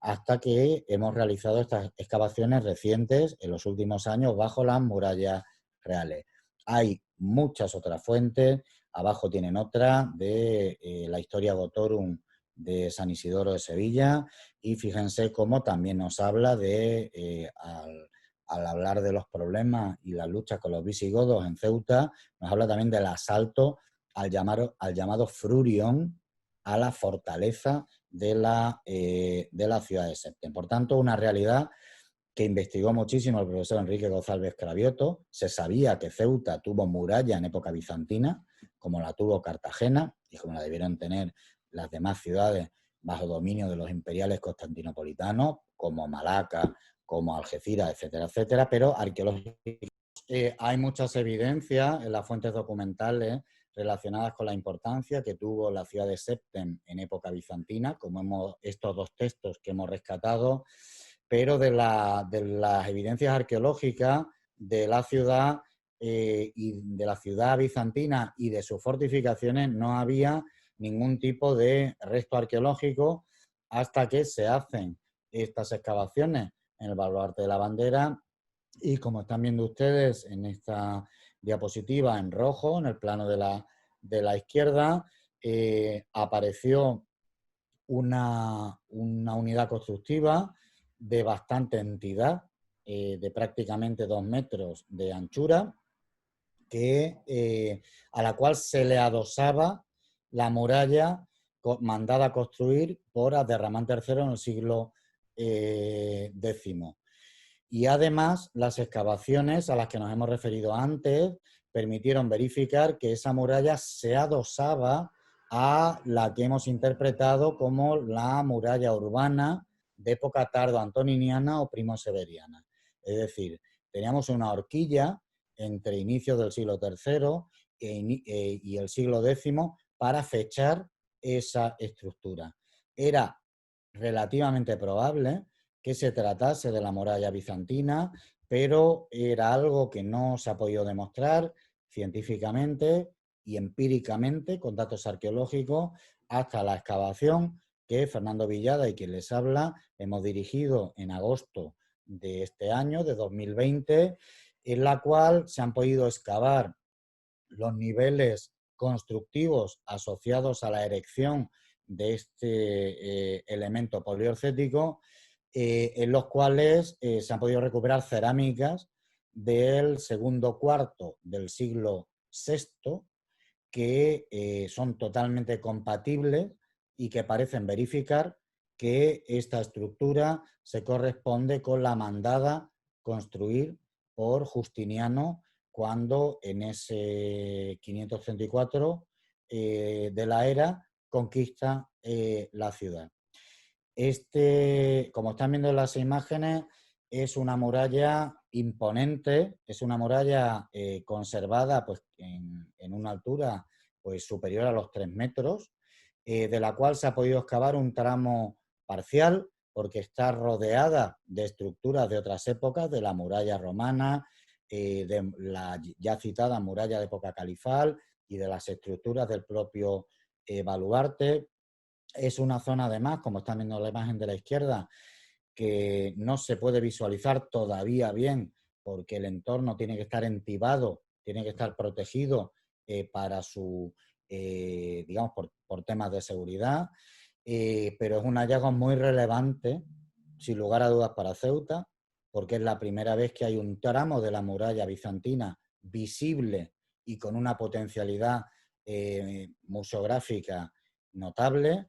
hasta que hemos realizado estas excavaciones recientes en los últimos años bajo las murallas reales. Hay muchas otras fuentes, abajo tienen otra de la Historia Gotorum de San Isidoro de Sevilla, y fíjense cómo también nos habla de, al hablar de los problemas y las luchas con los visigodos en Ceuta, nos habla también del asalto al llamado Frurion a la fortaleza de la ciudad de Septem. Por tanto, una realidad que investigó muchísimo el profesor Enrique González Cravioto. Se sabía que Ceuta tuvo muralla en época bizantina, como la tuvo Cartagena y como la debieron tener las demás ciudades bajo dominio de los imperiales constantinopolitanos, como Malaca, como Algeciras, etcétera, etcétera, pero arqueológicamente hay muchas evidencias en las fuentes documentales relacionadas con la importancia que tuvo la ciudad de Septem en época bizantina, como estos dos textos que hemos rescatado, pero de las evidencias arqueológicas de la ciudad y de la ciudad bizantina y de sus fortificaciones no había ningún tipo de resto arqueológico hasta que se hacen estas excavaciones en el baluarte de la bandera. Y como están viendo ustedes en esta diapositiva en rojo, en el plano de la izquierda, apareció una unidad constructiva de bastante entidad, de prácticamente 2 metros de anchura, a la cual se le adosaba la muralla mandada a construir por Abderramán III en el siglo X. Y además, las excavaciones a las que nos hemos referido antes permitieron verificar que esa muralla se adosaba a la que hemos interpretado como la muralla urbana de época tardo-antoniniana o primo-severiana. Es decir, teníamos una horquilla entre inicios del siglo III y el siglo X para fechar esa estructura. Era relativamente probable que se tratase de la muralla bizantina, pero era algo que no se ha podido demostrar científicamente y empíricamente con datos arqueológicos hasta la excavación que Fernando Villada y quien les habla hemos dirigido en agosto de este año, de 2020, en la cual se han podido excavar los niveles constructivos asociados a la erección de este elemento poliorcético, en los cuales se han podido recuperar cerámicas del segundo cuarto del siglo VI que son totalmente compatibles y que parecen verificar que esta estructura se corresponde con la mandada construir por Justiniano cuando en ese 534 de la era conquista la ciudad. Como están viendo en las imágenes, es una muralla imponente, es una muralla conservada pues, en una altura pues, superior a los 3 metros, de la cual se ha podido excavar un tramo parcial porque está rodeada de estructuras de otras épocas, de la muralla romana, de la ya citada muralla de época califal y de las estructuras del propio baluarte. Es una zona, además, como están viendo en la imagen de la izquierda, que no se puede visualizar todavía bien porque el entorno tiene que estar entibado, tiene que estar protegido para su, digamos, por temas de seguridad, pero es un hallazgo muy relevante, sin lugar a dudas, para Ceuta, porque es la primera vez que hay un tramo de la muralla bizantina visible y con una potencialidad museográfica notable,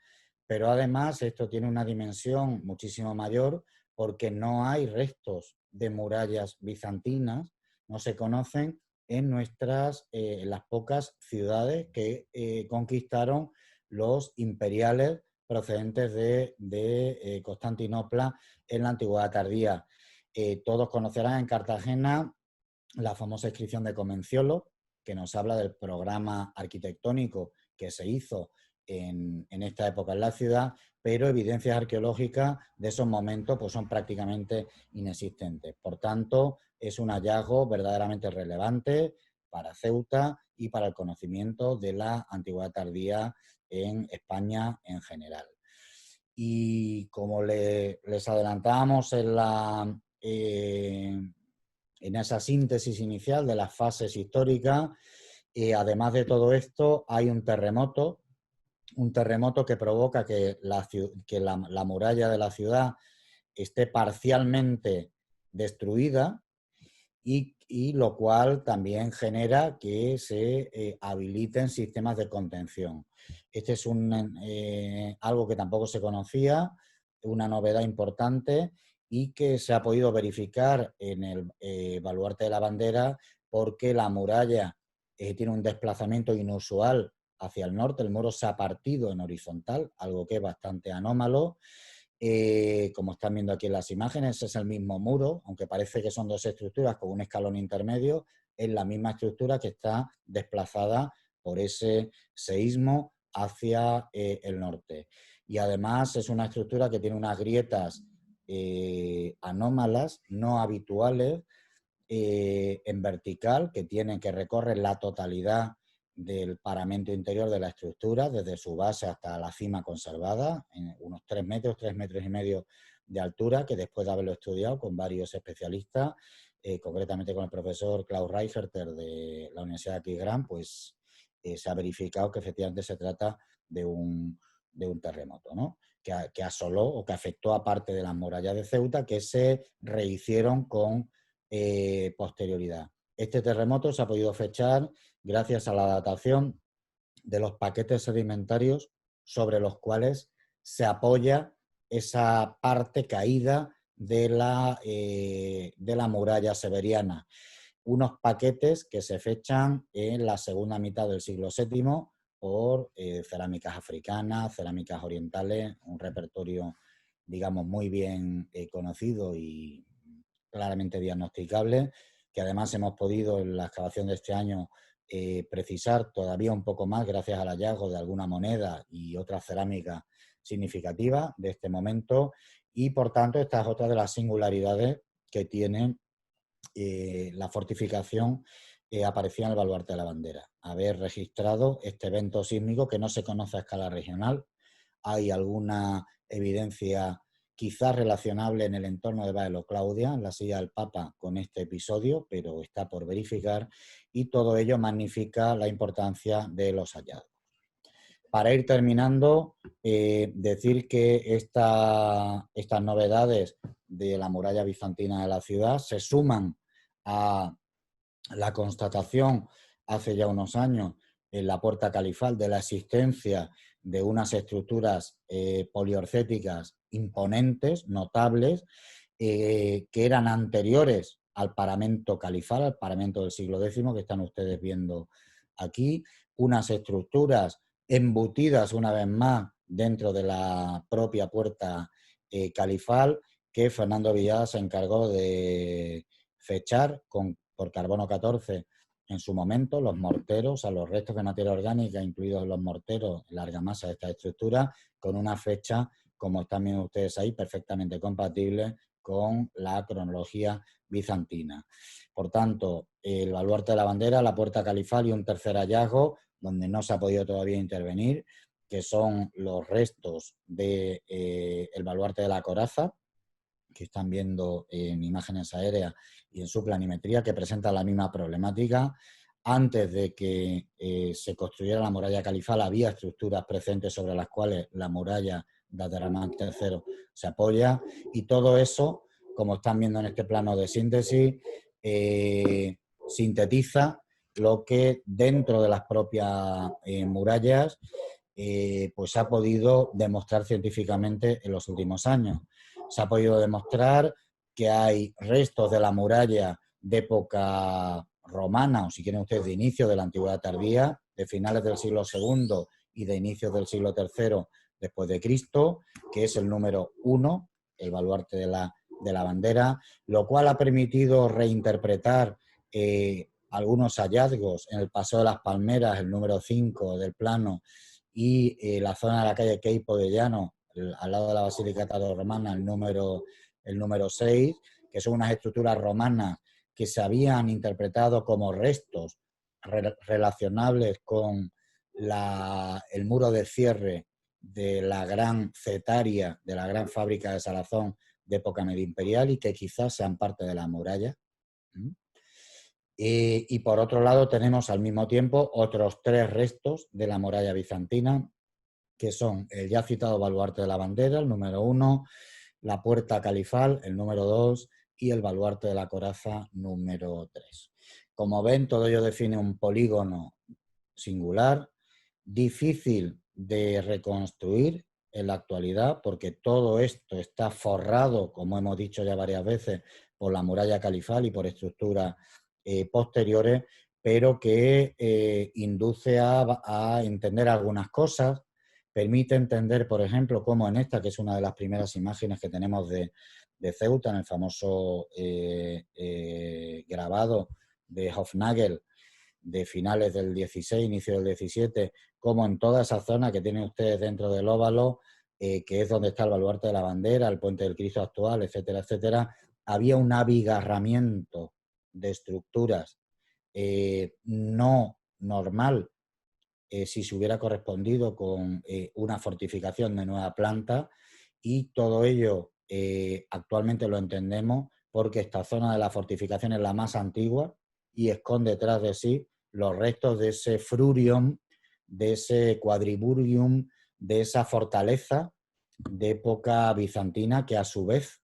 pero además esto tiene una dimensión muchísimo mayor porque no hay restos de murallas bizantinas, no se conocen en las pocas ciudades que conquistaron los imperiales procedentes de Constantinopla en la antigüedad tardía. Todos conocerán en Cartagena la famosa inscripción de Comenciolo, que nos habla del programa arquitectónico que se hizo en esta época en la ciudad, pero evidencias arqueológicas de esos momentos pues, son prácticamente inexistentes. Por tanto, es un hallazgo verdaderamente relevante para Ceuta y para el conocimiento de la antigüedad tardía en España en general. Y como les adelantábamos en esa síntesis inicial de las fases históricas, además de todo esto, hay un terremoto que provoca que la muralla de la ciudad esté parcialmente destruida y lo cual también genera que se habiliten sistemas de contención. Este es algo que tampoco se conocía, una novedad importante y que se ha podido verificar en el baluarte de la bandera porque la muralla tiene un desplazamiento inusual hacia el norte, el muro se ha partido en horizontal, algo que es bastante anómalo. Como están viendo aquí en las imágenes, es el mismo muro, aunque parece que son dos estructuras con un escalón intermedio, es la misma estructura que está desplazada por ese seísmo hacia el norte. Y además es una estructura que tiene unas grietas anómalas, no habituales, en vertical, que recorren la totalidad del paramento interior de la estructura, desde su base hasta la cima conservada, en unos 3 metros y medio de altura, que después de haberlo estudiado con varios especialistas, concretamente con el profesor Klaus Reicherter de la Universidad de Aquisgrán, pues se ha verificado que efectivamente se trata de un terremoto, ¿no? que asoló o que afectó a parte de las murallas de Ceuta que se rehicieron con posterioridad. Este terremoto se ha podido fechar gracias a la datación de los paquetes sedimentarios sobre los cuales se apoya esa parte caída de la muralla severiana. Unos paquetes que se fechan en la segunda mitad del siglo VII por cerámicas africanas, cerámicas orientales, un repertorio digamos, muy bien conocido y claramente diagnosticable, que además hemos podido en la excavación de este año precisar todavía un poco más gracias al hallazgo de alguna moneda y otra cerámica significativa de este momento, y por tanto esta es otra de las singularidades que tiene la fortificación aparecida en el baluarte de la bandera. Haber registrado este evento sísmico que no se conoce a escala regional. Hay alguna evidencia quizás relacionable en el entorno de Baelo Claudia, en la silla del Papa, con este episodio, pero está por verificar, y todo ello magnifica la importancia de los hallazgos. Para ir terminando, decir que estas novedades de la muralla bizantina de la ciudad se suman a la constatación hace ya unos años en la puerta califal de la existencia de unas estructuras poliorcéticas imponentes, notables, que eran anteriores al paramento califal, al paramento del siglo X, que están ustedes viendo aquí, unas estructuras embutidas una vez más dentro de la propia puerta califal, que Fernando Villada se encargó de fechar por carbono 14 en su momento, los morteros, a los restos de materia orgánica, incluidos los morteros, la argamasa de esta estructura, con una fecha, como están viendo ustedes ahí, perfectamente compatible con la cronología bizantina. Por tanto, el baluarte de la bandera, la puerta califal y un tercer hallazgo, donde no se ha podido todavía intervenir, que son los restos del baluarte de la coraza, que están viendo en imágenes aéreas y en su planimetría, que presenta la misma problemática. Antes de que se construyera la muralla califal, había estructuras presentes sobre las cuales la muralla de Abderramán III se apoya, y todo eso, como están viendo en este plano de síntesis, sintetiza lo que dentro de las propias murallas pues se ha podido demostrar científicamente en los últimos años. Se ha podido demostrar que hay restos de la muralla de época romana, o si quieren ustedes de inicio de la antigüedad tardía, de finales del siglo II y de inicios del siglo III después de Cristo, que es el número 1, el baluarte de la bandera, lo cual ha permitido reinterpretar algunos hallazgos en el Paseo de las Palmeras, el número 5 del plano, y la zona de la calle Queipo de Llano, al lado de la Basílica Tardorromana, el número 6, que son unas estructuras romanas que se habían interpretado como restos relacionables con el muro de cierre de la gran cetaria, de la gran fábrica de salazón de época media imperial, y que quizás sean parte de la muralla. Y por otro lado tenemos al mismo tiempo otros 3 restos de la muralla bizantina, que son el ya citado baluarte de la bandera, el número 1, la puerta califal, el número 2, y el baluarte de la coraza, número 3. Como ven, todo ello define un polígono singular, difícil de reconstruir en la actualidad, porque todo esto está forrado, como hemos dicho ya varias veces, por la muralla califal y por estructuras posteriores, pero que induce a entender algunas cosas, permite entender, por ejemplo, cómo en esta, que es una de las primeras imágenes que tenemos de Ceuta, en el famoso grabado de Hofnagel de finales del 16, inicio del 17, como en toda esa zona que tienen ustedes dentro del óvalo, que es donde está el baluarte de la bandera, el puente del Cristo actual, etcétera, etcétera, había un abigarramiento de estructuras no normal si se hubiera correspondido con una fortificación de nueva planta, y todo ello actualmente lo entendemos porque esta zona de la fortificación es la más antigua y esconde tras de sí los restos de ese frurium, de ese quadriburium, de esa fortaleza de época bizantina que a su vez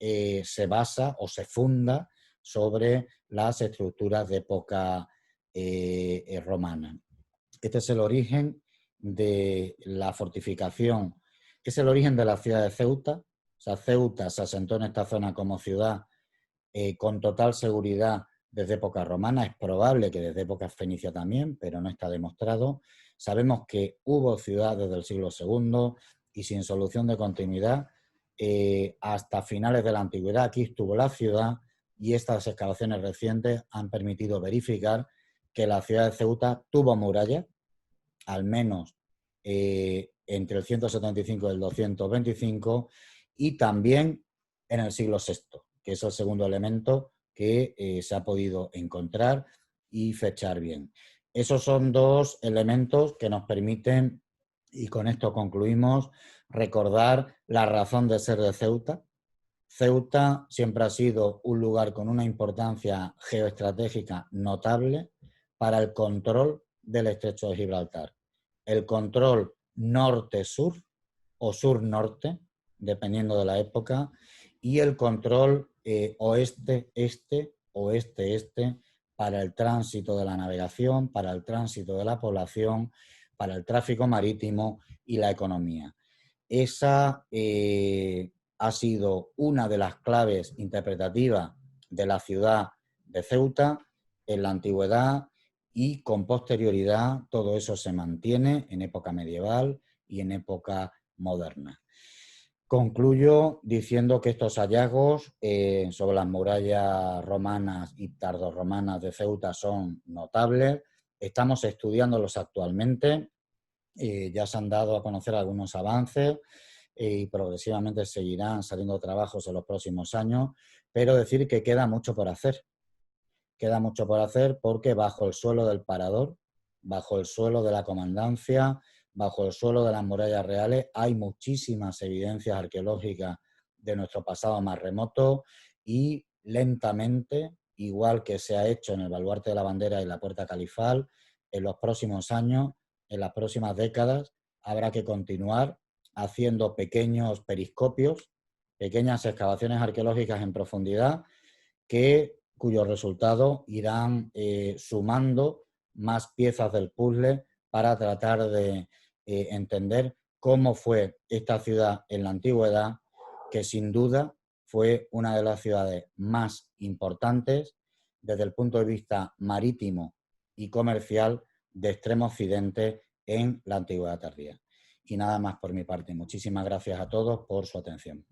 se basa o se funda sobre las estructuras de época romana. Este es el origen de la fortificación, es el origen de la ciudad de Ceuta. O sea, Ceuta se asentó en esta zona como ciudad con total seguridad desde época romana. Es probable que desde época fenicia también, pero no está demostrado. Sabemos que hubo ciudad desde el siglo II y sin solución de continuidad. hasta finales de la antigüedad aquí estuvo la ciudad, y estas excavaciones recientes han permitido verificar que la ciudad de Ceuta tuvo muralla, al menos entre el 175 y el 225, y también en el siglo VI, que es el segundo elemento que se ha podido encontrar y fechar bien. Esos son dos elementos que nos permiten, y con esto concluimos, recordar la razón de ser de Ceuta. Ceuta siempre ha sido un lugar con una importancia geoestratégica notable para el control del estrecho de Gibraltar. El control norte-sur o sur-norte, dependiendo de la época, y el control oeste-este, oeste-este, para el tránsito de la navegación, para el tránsito de la población, para el tráfico marítimo y la economía. Esa ha sido una de las claves interpretativas de la ciudad de Ceuta en la antigüedad, y con posterioridad todo eso se mantiene en época medieval y en época moderna. Concluyo diciendo que estos hallazgos sobre las murallas romanas y tardorromanas de Ceuta son notables. Estamos estudiándolos actualmente. Ya se han dado a conocer algunos avances y progresivamente seguirán saliendo trabajos en los próximos años, pero decir que queda mucho por hacer. Queda mucho por hacer porque bajo el suelo del Parador, bajo el suelo de la Comandancia, bajo el suelo de las murallas reales, hay muchísimas evidencias arqueológicas de nuestro pasado más remoto, y lentamente, igual que se ha hecho en el Baluarte de la Bandera y la Puerta Califal, en los próximos años, en las próximas décadas, habrá que continuar haciendo pequeños periscopios, pequeñas excavaciones arqueológicas en profundidad, cuyos resultados irán sumando más piezas del puzzle para tratar de entender cómo fue esta ciudad en la antigüedad, que sin duda fue una de las ciudades más importantes desde el punto de vista marítimo y comercial de Extremo Occidente en la antigüedad tardía. Y nada más por mi parte. Muchísimas gracias a todos por su atención.